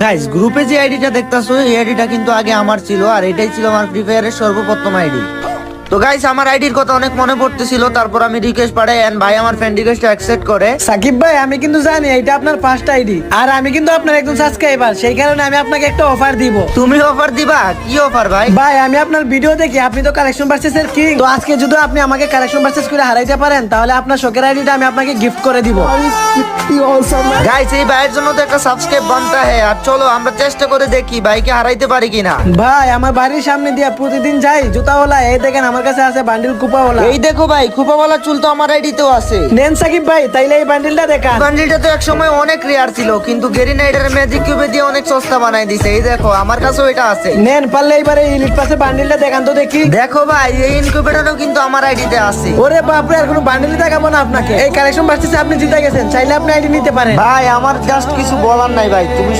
Guys, গ্রুপে যে আইডিটা দেখতাছো এই আইডিটা কিন্তু আগে আমার ছিল, আর এটাই ছিল আমার ফ্রি ফায়ারের সর্বপ্রথম আইডি। তো গাইস, আমার আইডির কথা অনেক মনে পড়তেছিল, তারপর আমি রিকোয়েস্ট পাঠাই এন্ড ভাই আমার ফ্রেন্ড রিকোয়েস্ট অ্যাকসেপ্ট করে। সাকিব ভাই, আমি কিন্তু জানি এটা আপনার ফার্স্ট আইডি, আর আমি কিন্তু আপনার একজন সাবস্ক্রাইবার, সেই কারণে আমি আপনাকে একটা অফার দিব। তুমি অফার দিবা? কি অফার ভাই? ভাই, আমি আপনার ভিডিও দেখি আপনি তো কালেকশন ভার্সেস এর কিং। তো আজকে যদি আপনি আমাকে কালেকশন ভার্সেস করে হারাইতে পারেন, তাহলে আপনার শখের আইডিটা আমি আপনাকে গিফট করে দিব। গাইস, এই ভাইয়ের জন্য তো একটা সাবস্ক্রাইব বানতে হয়, আর চলো আমরা চেষ্টা করে দেখি ভাইকে হারাইতে পারি কিনা। ভাই, আমার বাড়ির সামনে দিয়ে প্রতিদিন যাই জুতাওয়ালা, এই দেখেন আমার কাছে আছে বান্ডিল কুপাওয়ালা। এই দেখো ভাই, খুপাওয়ালা চুল তো আমার আইডিতেও আছে। নেন সাকিব ভাই, তাইলে এই বান্ডিলটা দেখান। বান্ডিলটা তো একসময় অনেক রেয়ার ছিল, কিন্তু গেরি নাইডার ম্যাজিক কিউবে দিয়ে অনেক সস্তা বানাই দিছে। এই দেখো, আমার কাছেও এটা আছে। নেন, পারলে এবারে ইলিট পাসে বান্ডিলটা দেখান তো দেখি। দেখো ভাই, এই ইনকিউবেটরও কিন্তু আমার আইডিতে আছে। ওরে বাপরে, আর কোনো বান্ডিলই দেখাবো না আপনাকে। এই কালেকশন ভার্সেসে আপনি জিতে গেছেন, চাইলে আপনি আইডি নিতে পারেন। ভাই, আমার জাস্ট কিছু বলার নাই ভাই, তুমি